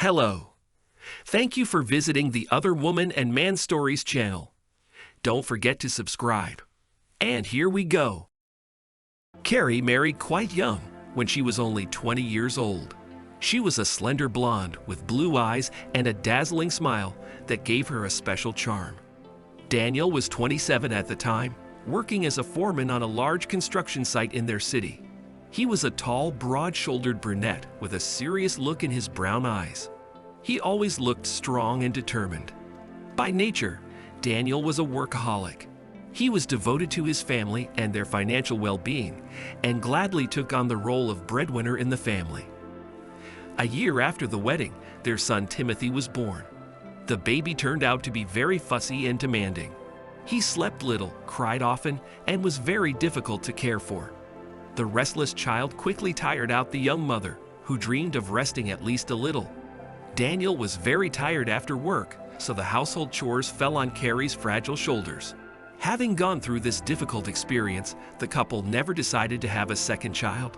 Hello. Thank you for visiting the Other Woman and Man Stories channel. Don't forget to subscribe. And here we go. Carrie married quite young, when she was only 20 years old. She was a slender blonde with blue eyes and a dazzling smile that gave her a special charm. Daniel was 27 at the time, working as a foreman on a large construction site in their city. He was a tall, broad-shouldered brunette with a serious look in his brown eyes. He always looked strong and determined. By nature, Daniel was a workaholic. He was devoted to his family and their financial well-being, and gladly took on the role of breadwinner in the family. A year after the wedding, their son Timothy was born. The baby turned out to be very fussy and demanding. He slept little, cried often, and was very difficult to care for. The restless child quickly tired out the young mother, who dreamed of resting at least a little. Daniel was very tired after work, so the household chores fell on Carrie's fragile shoulders. Having gone through this difficult experience, the couple never decided to have a second child.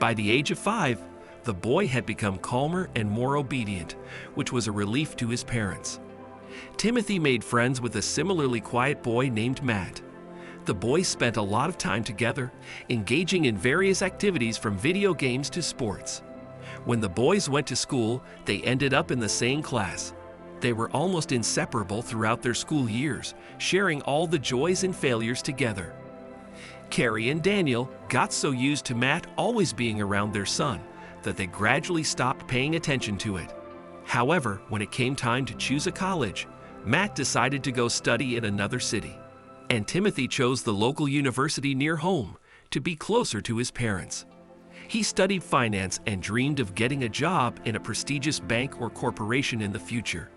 By the age of 5, the boy had become calmer and more obedient, which was a relief to his parents. Timothy made friends with a similarly quiet boy named Matt. The boys spent a lot of time together, engaging in various activities from video games to sports. When the boys went to school, they ended up in the same class. They were almost inseparable throughout their school years, sharing all the joys and failures together. Carrie and Daniel got so used to Matt always being around their son that they gradually stopped paying attention to it. However, when it came time to choose a college, Matt decided to go study in another city, and Timothy chose the local university near home to be closer to his parents. He studied finance and dreamed of getting a job in a prestigious bank or corporation in the future.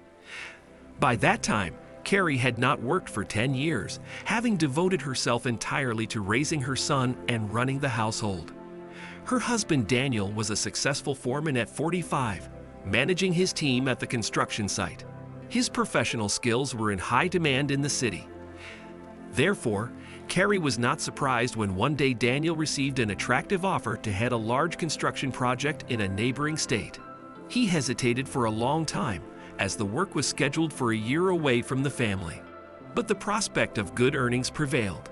By that time, Carrie had not worked for 10 years, having devoted herself entirely to raising her son and running the household. Her husband Daniel was a successful foreman at 45, managing his team at the construction site. His professional skills were in high demand in the city. Therefore, Carrie was not surprised when one day Daniel received an attractive offer to head a large construction project in a neighboring state. He hesitated for a long time, as the work was scheduled for a year away from the family. But the prospect of good earnings prevailed.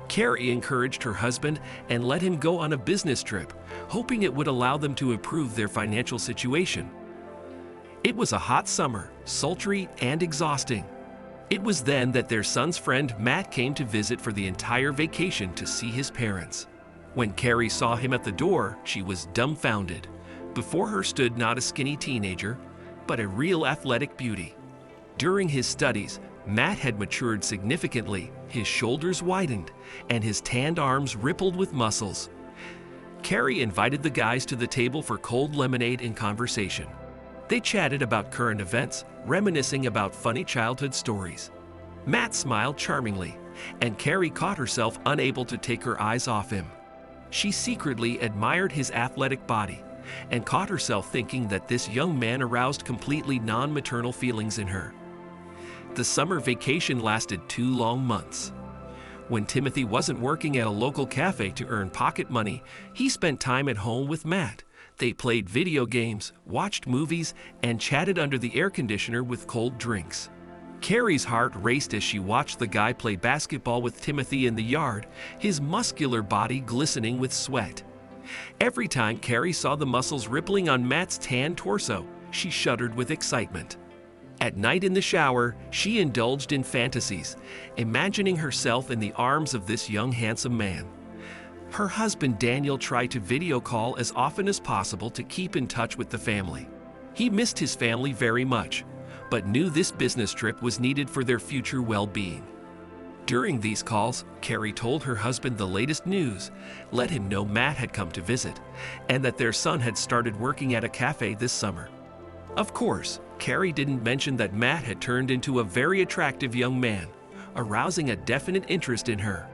Carrie encouraged her husband and let him go on a business trip, hoping it would allow them to improve their financial situation. It was a hot summer, sultry and exhausting. It was then that their son's friend Matt came to visit for the entire vacation to see his parents. When Carrie saw him at the door, she was dumbfounded. Before her stood not a skinny teenager, but a real athletic beauty. During his studies, Matt had matured significantly, his shoulders widened, and his tanned arms rippled with muscles. Carrie invited the guys to the table for cold lemonade and conversation. They chatted about current events, reminiscing about funny childhood stories. Matt smiled charmingly, and Carrie caught herself unable to take her eyes off him. She secretly admired his athletic body, and caught herself thinking that this young man aroused completely non-maternal feelings in her. The summer vacation lasted 2 long months. When Timothy wasn't working at a local cafe to earn pocket money, he spent time at home with Matt. They played video games, watched movies, and chatted under the air conditioner with cold drinks. Carrie's heart raced as she watched the guy play basketball with Timothy in the yard, his muscular body glistening with sweat. Every time Carrie saw the muscles rippling on Matt's tan torso, she shuddered with excitement. At night in the shower, she indulged in fantasies, imagining herself in the arms of this young, handsome man. Her husband Daniel tried to video call as often as possible to keep in touch with the family. He missed his family very much, but knew this business trip was needed for their future well-being. During these calls, Carrie told her husband the latest news, let him know Matt had come to visit, and that their son had started working at a cafe this summer. Of course, Carrie didn't mention that Matt had turned into a very attractive young man, arousing a definite interest in her.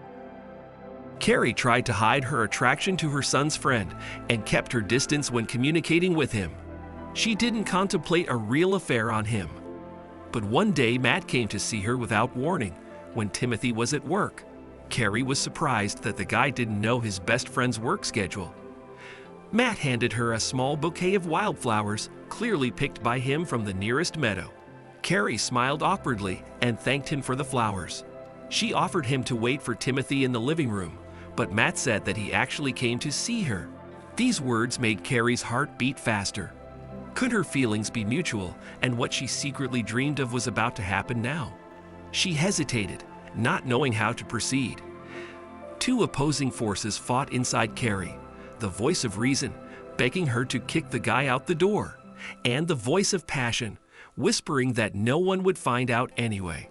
Carrie tried to hide her attraction to her son's friend and kept her distance when communicating with him. She didn't contemplate a real affair on him. But one day Matt came to see her without warning when Timothy was at work. Carrie was surprised that the guy didn't know his best friend's work schedule. Matt handed her a small bouquet of wildflowers, clearly picked by him from the nearest meadow. Carrie smiled awkwardly and thanked him for the flowers. She offered him to wait for Timothy in the living room, but Matt said that he actually came to see her. These words made Carrie's heart beat faster. Could her feelings be mutual, and what she secretly dreamed of was about to happen now? She hesitated, not knowing how to proceed. Two opposing forces fought inside Carrie: the voice of reason, begging her to kick the guy out the door, and the voice of passion, whispering that no one would find out anyway.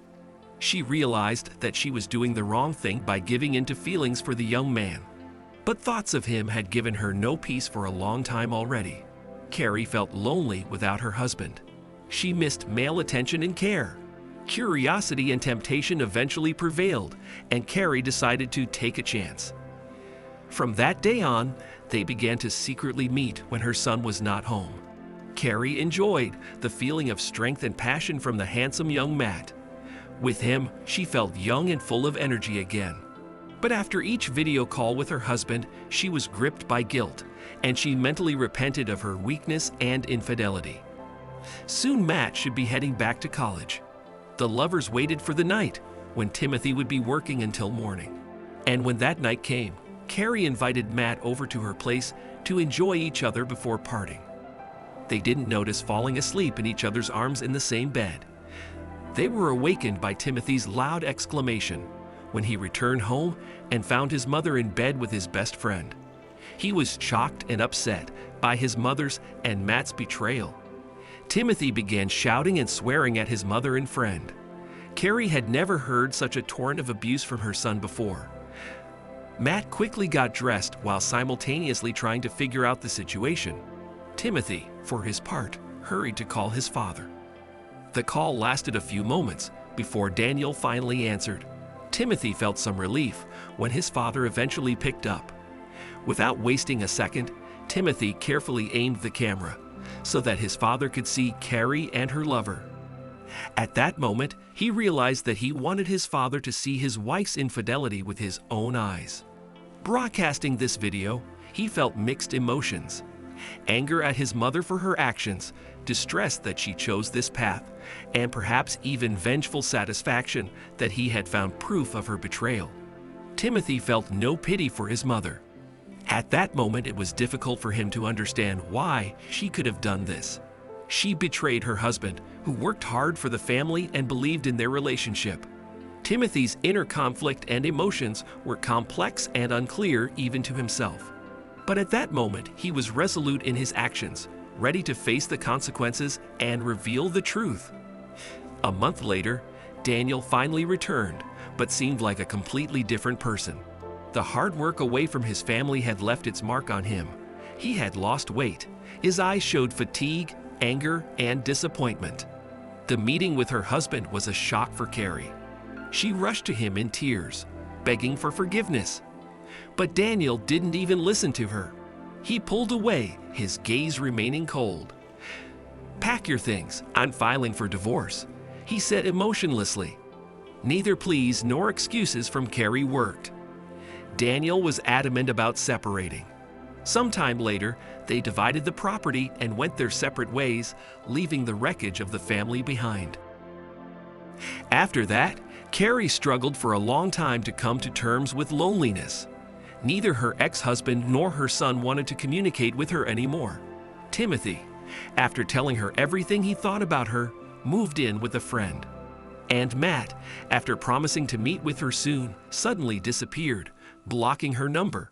She realized that she was doing the wrong thing by giving in to feelings for the young man. But thoughts of him had given her no peace for a long time already. Carrie felt lonely without her husband. She missed male attention and care. Curiosity and temptation eventually prevailed, and Carrie decided to take a chance. From that day on, they began to secretly meet when her son was not home. Carrie enjoyed the feeling of strength and passion from the handsome young Matt. With him, she felt young and full of energy again. But after each video call with her husband, she was gripped by guilt, and she mentally repented of her weakness and infidelity. Soon Matt should be heading back to college. The lovers waited for the night when Timothy would be working until morning. And when that night came, Carrie invited Matt over to her place to enjoy each other before parting. They didn't notice falling asleep in each other's arms in the same bed. They were awakened by Timothy's loud exclamation when he returned home and found his mother in bed with his best friend. He was shocked and upset by his mother's and Matt's betrayal. Timothy began shouting and swearing at his mother and friend. Carrie had never heard such a torrent of abuse from her son before. Matt quickly got dressed while simultaneously trying to figure out the situation. Timothy, for his part, hurried to call his father. The call lasted a few moments before Daniel finally answered. Timothy felt some relief when his father eventually picked up. Without wasting a second, Timothy carefully aimed the camera so that his father could see Carrie and her lover. At that moment, he realized that he wanted his father to see his wife's infidelity with his own eyes. Broadcasting this video, he felt mixed emotions: anger at his mother for her actions, distress that she chose this path, and perhaps even vengeful satisfaction that he had found proof of her betrayal. Timothy felt no pity for his mother. At that moment, it was difficult for him to understand why she could have done this. She betrayed her husband, who worked hard for the family and believed in their relationship. Timothy's inner conflict and emotions were complex and unclear even to himself. But at that moment, he was resolute in his actions, ready to face the consequences and reveal the truth. A month later, Daniel finally returned, but seemed like a completely different person. The hard work away from his family had left its mark on him. He had lost weight. His eyes showed fatigue, anger, and disappointment. The meeting with her husband was a shock for Carrie. She rushed to him in tears, begging for forgiveness. But Daniel didn't even listen to her. He pulled away, his gaze remaining cold. "Pack your things, I'm filing for divorce," he said emotionlessly. Neither pleas nor excuses from Carrie worked. Daniel was adamant about separating. Sometime later, they divided the property and went their separate ways, leaving the wreckage of the family behind. After that, Carrie struggled for a long time to come to terms with loneliness. Neither her ex-husband nor her son wanted to communicate with her anymore. Timothy, after telling her everything he thought about her, moved in with a friend. And Matt, after promising to meet with her soon, suddenly disappeared, blocking her number.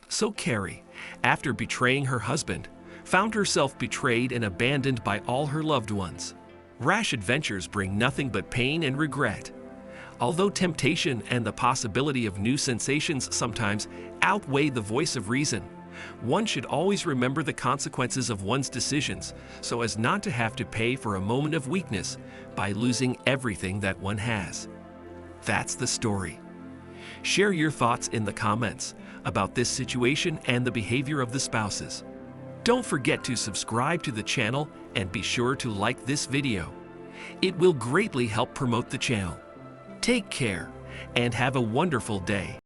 So Carrie, after betraying her husband, found herself betrayed and abandoned by all her loved ones. Rash adventures bring nothing but pain and regret. Although temptation and the possibility of new sensations sometimes outweigh the voice of reason, one should always remember the consequences of one's decisions so as not to have to pay for a moment of weakness by losing everything that one has. That's the story. Share your thoughts in the comments about this situation and the behavior of the spouses. Don't forget to subscribe to the channel and be sure to like this video. It will greatly help promote the channel. Take care and have a wonderful day.